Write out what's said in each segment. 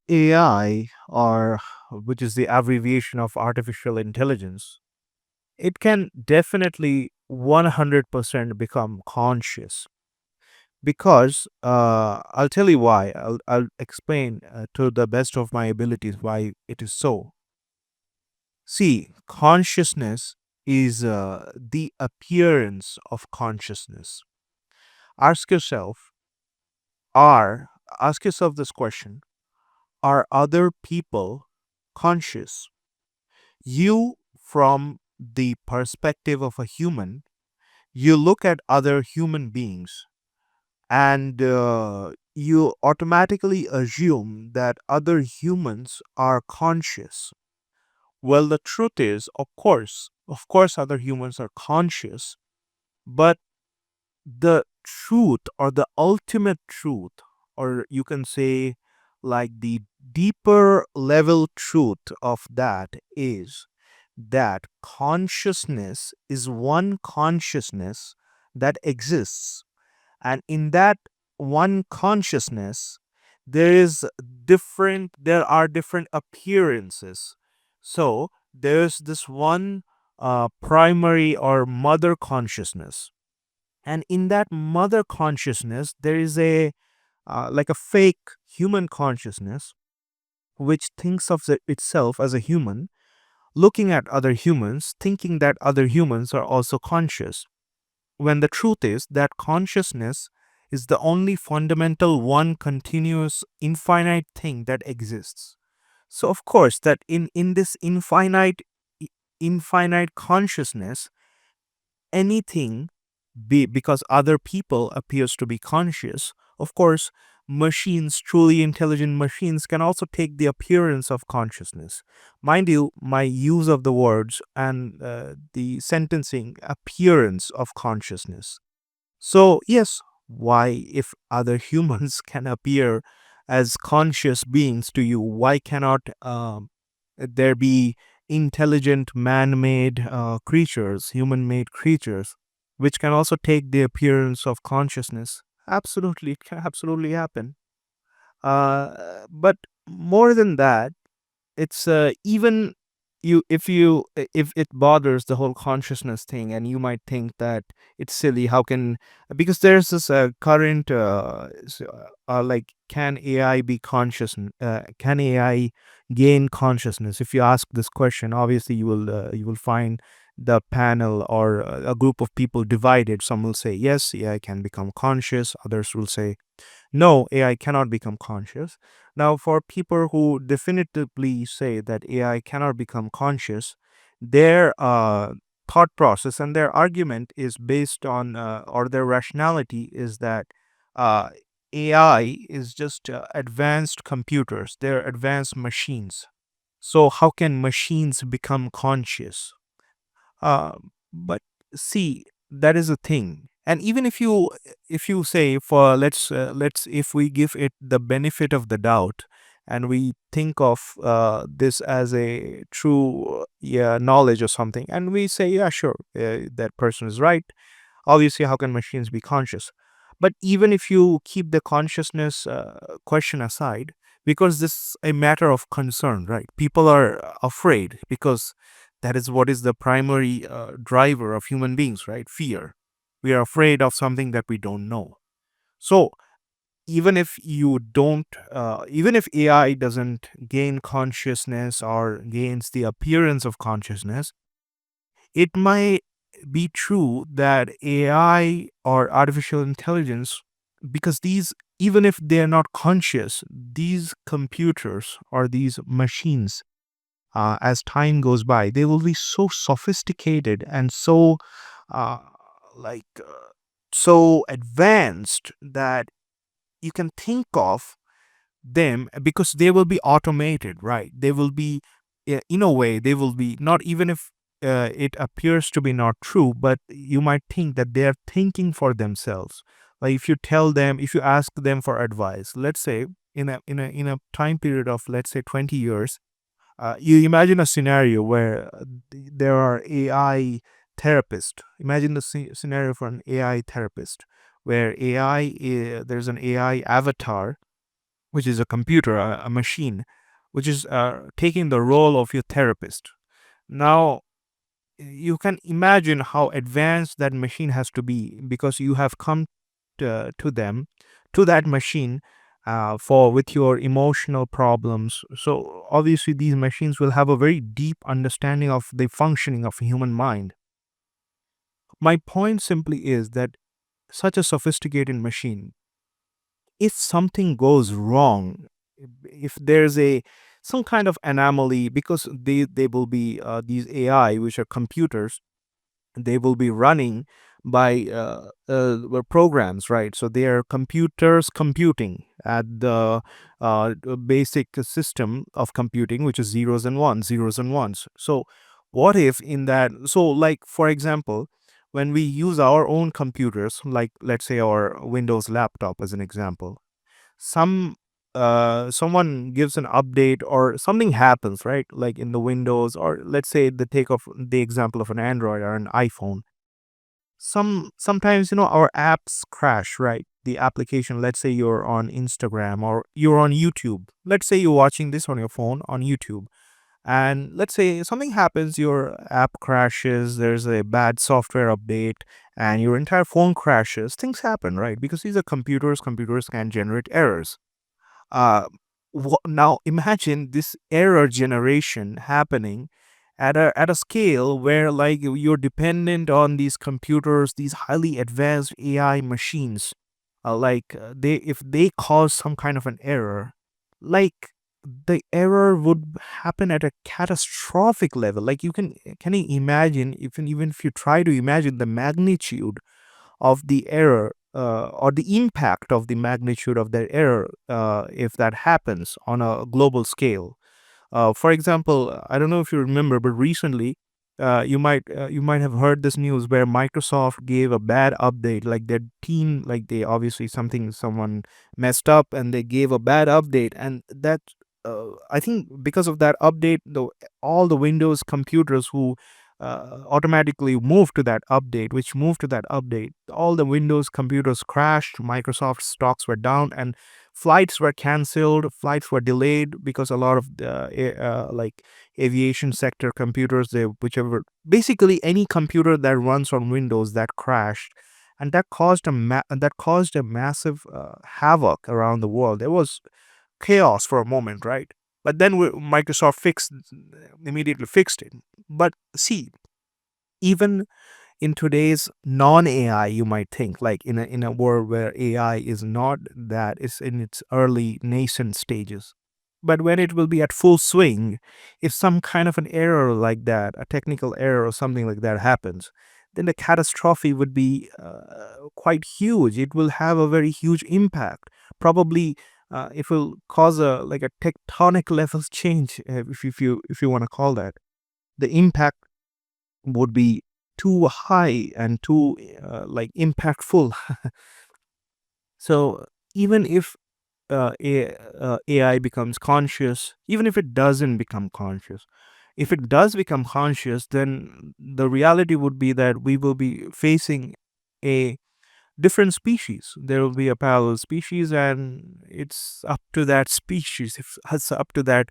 AI, or which is the abbreviation of artificial intelligence, it can definitely 100% become conscious because I'll tell you why. I'll explain to the best of my abilities why it is so. See, consciousness is the appearance of consciousness. Ask yourself, are ask yourself this question: are other people conscious? You, from the perspective of a human, you look at other human beings and you automatically assume that other humans are conscious. Well, the truth is, of course, other humans are conscious, but the truth, or the ultimate truth, or you can say like the deeper level truth of that is that consciousness is one consciousness that exists, and in that one consciousness there are different appearances. So there's this one primary or mother consciousness, and in that mother consciousness there is a like a fake human consciousness which thinks of itself as a human, looking at other humans, thinking that other humans are also conscious, when the truth is that consciousness is the only fundamental one continuous infinite thing that exists. So of course that in this infinite consciousness, anything, because other people appears to be conscious, of course machines, truly intelligent machines, can also take the appearance of consciousness. Mind you, my use of the words and the sentencing appearance of consciousness. So yes, why, if other humans can appear as conscious beings to you, why cannot there be intelligent man-made creatures, human-made creatures, which can also take the appearance of consciousness? Absolutely, it can absolutely happen. But more than that, it's even if it bothers the whole consciousness thing, and you might think that it's silly, how can, because there's this current like, can AI be conscious, can AI gain consciousness? If you ask this question, obviously you will find the panel or a group of people divided. Some will say yes, AI can become conscious, others will say no, AI cannot become conscious. Now, for people who definitively say that AI cannot become conscious, their thought process and their argument is based on, or their rationality is that uh, AI is just advanced computers, they're advanced machines. So, how can machines become conscious? uh, but see, that is a thing. And even if you say, for let's if we give it the benefit of the doubt, and we think of this as a true yeah knowledge or something, and we say, yeah, sure, that person is right. Obviously, how can machines be conscious? But even if you keep the consciousness question aside, because this is a matter of concern, right? People are afraid because that is what is the primary driver of human beings, right? Fear. We are afraid of something that we don't know. So even if AI doesn't gain consciousness or gains the appearance of consciousness, it might be true that AI or artificial intelligence, because these, even if they're not conscious, these computers or these machines, as time goes by, they will be so sophisticated and so, uh, like, so advanced that you can think of them, because they will be automated, right? They will be, in a way, they will be not, even if it appears to be not true, but you might think that they are thinking for themselves. Like, if you tell them, if you ask them for advice, let's say in a time period of, let's say, 20 years, you imagine a scenario where there are AI therapists. Imagine the scenario for an AI therapist, where there's an AI avatar which is a computer, a machine, which is taking the role of your therapist. Now, you can imagine how advanced that machine has to be, because you have come to them, to that machine, for with your emotional problems. So obviously these machines will have a very deep understanding of the functioning of human mind. My point simply is that such a sophisticated machine, if something goes wrong, if there's a some kind of anomaly, because they will be these AI, which are computers, they will be running by programs, right? So they are computers computing at the basic system of computing, which is zeros and ones. So what if in that, so like for example, when we use our own computers, like let's say our Windows laptop as an example, some someone gives an update or something happens, right? Like in the Windows, or let's say the take of the example of an Android or an iPhone. Sometimes our apps crash, right? The application, let's say you're on Instagram or you're on YouTube. Let's say you're watching this on your phone on YouTube, and let's say something happens, your app crashes, there's a bad software update, and your entire phone crashes. Things happen, right? Because these are computers can generate errors. uh, Now imagine this error generation happening at a scale where, like, you're dependent on these computers, these highly advanced AI machines. They, if they cause some kind of an error, like, the error would happen at a catastrophic level. Like, can you imagine, even if you try to imagine the magnitude of the error, or the impact of the magnitude of that error, if that happens on a global scale. For example, I don't know if you remember, but recently, you might have heard this news where Microsoft gave a bad update. Like their team, like they obviously someone messed up, and they gave a bad update, and that, I think because of that update, all the Windows computers who automatically moved to that update, all the Windows computers crashed. Microsoft stocks were down, and flights were canceled, flights were delayed, because a lot of the like aviation sector computers, they whichever, basically any computer that runs on Windows, that crashed, and that caused a massive havoc around the world. There was chaos for a moment, right? But then Microsoft immediately fixed it. But see, even in today's non-AI, you might think, like in a world where AI is not that, it's in its early nascent stages. But when it will be at full swing, if some kind of an error like that, a technical error or something like that happens, then the catastrophe would be quite huge. It will have a very huge impact. Probably, it will cause a like a tectonic levels change, if you want to call that. The impact would be too high and too like impactful. So even if AI becomes conscious, even if it doesn't become conscious, if it does become conscious, then the reality would be that we will be facing a different species. There will be a parallel species, and it's up to that species, if it's up to that,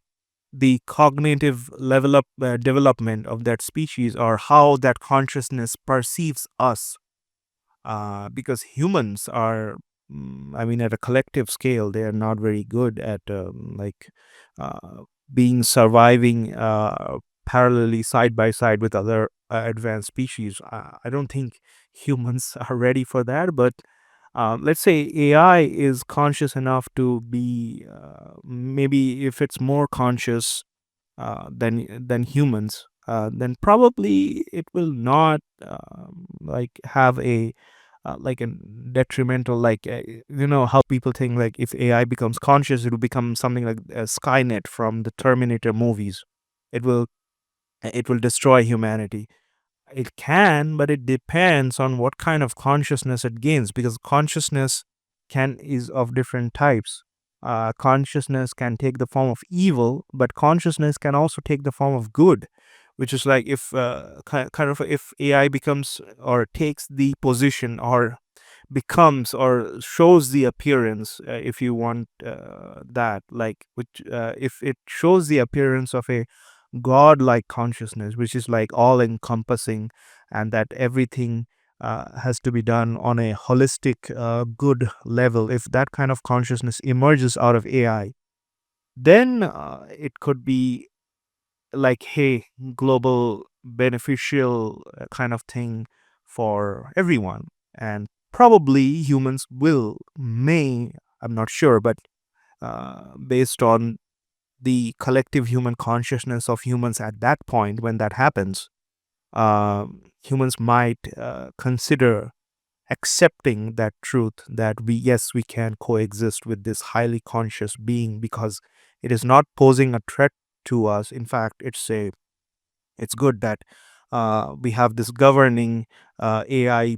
the cognitive level up development of that species, or how that consciousness perceives us. Because humans are, I mean, at a collective scale, they are not very good at like uh, being surviving parallelly side by side with other advanced species. I don't think humans are ready for that. But let's say AI is conscious enough to be, maybe if it's more conscious than humans, then probably it will not like have a like a detrimental, like how people think, like if AI becomes conscious, it will become something like Skynet from the Terminator movies. It will it will destroy humanity. It can, but it depends on what kind of consciousness it gains, because consciousness can is of different types. Consciousness can take the form of evil, but consciousness can also take the form of good, which is like if kind of if AI becomes or takes the position, or becomes or shows the appearance, if you want that, like which if it shows the appearance of a god-like consciousness, which is like all encompassing, and that everything has to be done on a holistic, good level. If that kind of consciousness emerges out of AI, then it could be like, hey, global beneficial kind of thing for everyone. And probably humans will, may, I'm not sure, but based on the collective human consciousness of humans at that point, when that happens, humans might consider accepting that truth, that we, yes, we can coexist with this highly conscious being, because it is not posing a threat to us. In fact, it's good that we have this governing AI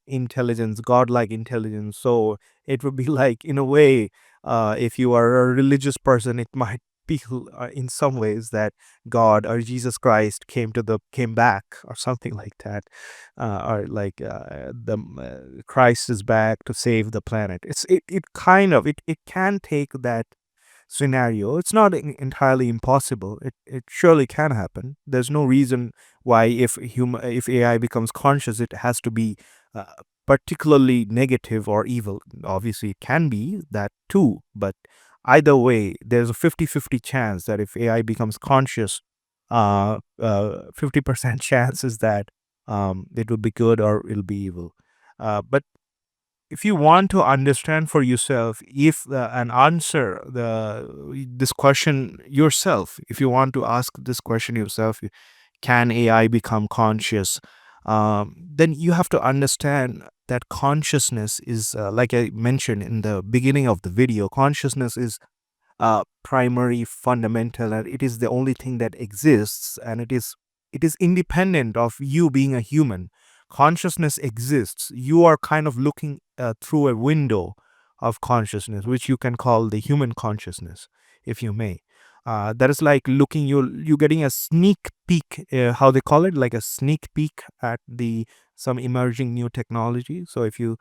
intelligence, godlike intelligence. So it would be like, in a way, if you are a religious person, it might be in some ways that God or Jesus Christ came back or something like that, or like the Christ is back to save the planet. It kind of it can take that scenario. It's not entirely impossible. It surely can happen. There's no reason why, if AI becomes conscious, it has to be uh, particularly negative or evil. Obviously, it can be that too, but either way, there's a 50-50 chance that if AI becomes conscious, 50% chance is that it will be good or it'll be evil. But if you want to understand for yourself, if and answer this question yourself, if you want to ask this question yourself, can AI become conscious, then you have to understand that consciousness is, like I mentioned in the beginning of the video, consciousness is primary, fundamental, and it is the only thing that exists, and it is independent of you being a human. Consciousness exists. You are kind of looking through a window of consciousness, which you can call the human consciousness, if you may. That is like looking, you getting a sneak peek, how they call it, like a sneak peek at the some emerging new technology. So if you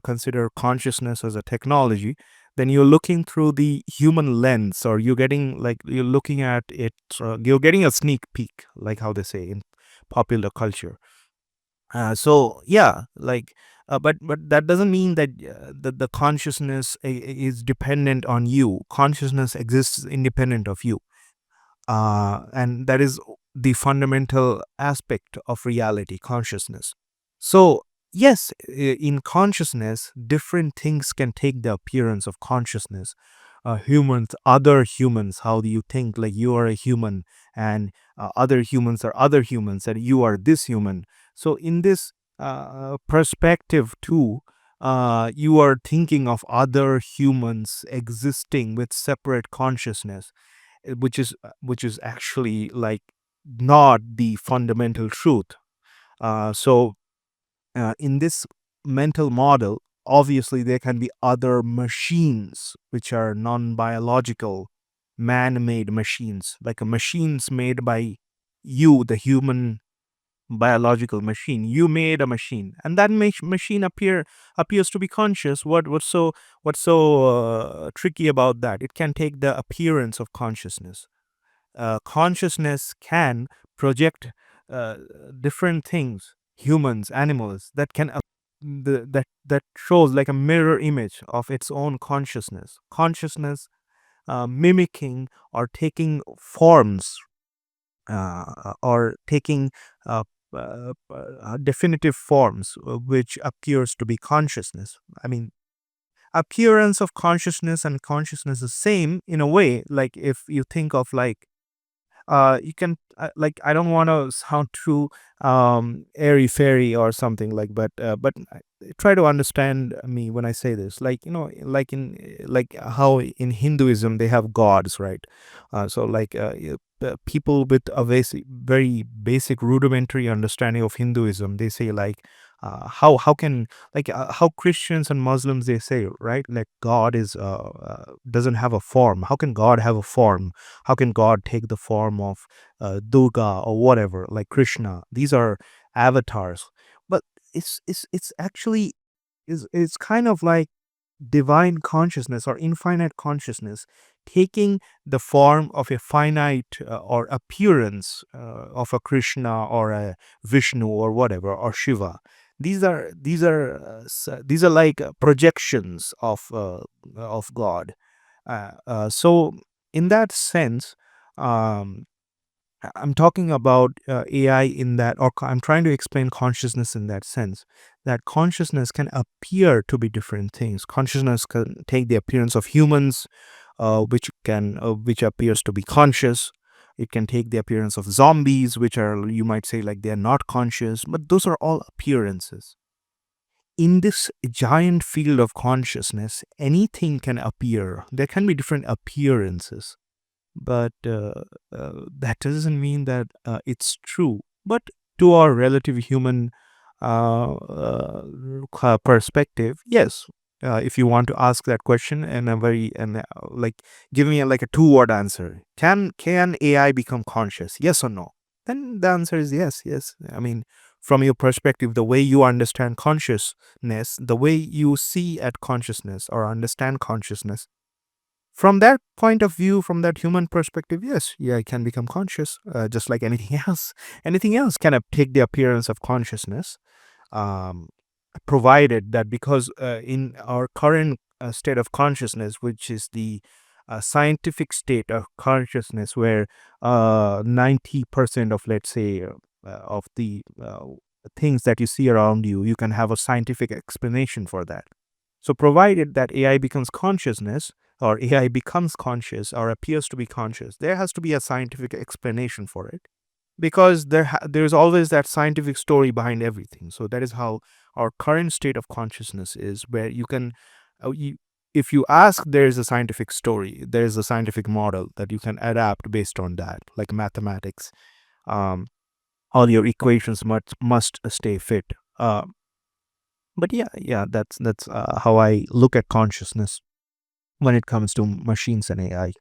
consider consciousness as a technology, then you're looking through the human lens, or you're looking at it, you're getting a sneak peek, like how they say in popular culture. So yeah, like, but that doesn't mean that the consciousness is dependent on you. Consciousness exists independent of you, and that is the fundamental aspect of reality, consciousness. So yes, in consciousness, different things can take the appearance of consciousness. Humans, other humans, how do you think, like you are a human, and other humans are other humans, and you are this human. So in this perspective too, you are thinking of other humans existing with separate consciousness, which is actually like not the fundamental truth. So in this mental model, obviously there can be other machines which are non-biological, man-made machines, like a machines made by you, the human biological machine. You made a machine, and that machine appears to be conscious. What's so tricky about that? It can take the appearance of consciousness. Consciousness can project uh, different things, humans, animals, that can that shows like a mirror image of its own consciousness. Consciousness mimicking or taking forms, or taking uh, definitive forms, which appears to be consciousness. I mean, appearance of consciousness and consciousness is same in a way. Like if you think of like, you can, like, I don't want to sound too airy fairy or something, like, but try to understand me when I say this, like, like in, like how in Hinduism they have gods, right? So like, people with a very basic rudimentary understanding of Hinduism, they say like, how can, like, how Christians and Muslims, they say, right, like God is doesn't have a form. How can God have a form? How can God take the form of Durga or whatever, like Krishna? These are avatars. But it's actually is kind of like divine consciousness or infinite consciousness taking the form of a finite or appearance of a Krishna or a Vishnu or whatever or Shiva. These are like projections of God. So in that sense, um, I'm talking about AI in that, or I'm trying to explain consciousness in that sense, that consciousness can appear to be different things. Consciousness can take the appearance of humans, which appears to be conscious. It can take the appearance of zombies, which are, you might say, like they're not conscious, but those are all appearances. In this giant field of consciousness, anything can appear. There can be different appearances, but that doesn't mean that it's true. But to our relative human perspective, yes. If you want to ask that question and a very and like give me like a two-word answer, can AI become conscious? Yes or no? Then the answer is yes. Yes. I mean, from your perspective, the way you understand consciousness, the way you see at consciousness or understand consciousness, from that point of view, from that human perspective, yes, yeah, it can become conscious, just like anything else. Anything else can take the appearance of consciousness, um, provided that because in our current state of consciousness, which is the scientific state of consciousness, where 90% of, let's say, of the things that you see around you, you can have a scientific explanation for that. So, provided that AI becomes consciousness, or AI becomes conscious, or appears to be conscious, there has to be a scientific explanation for it, because there's always that scientific story behind everything. So that is how our current state of consciousness is, where you can, you, if you ask, there is a scientific story, there is a scientific model that you can adapt based on that, like mathematics. Um, all your equations must stay fit. But yeah, that's how I look at consciousness when it comes to machines and AI.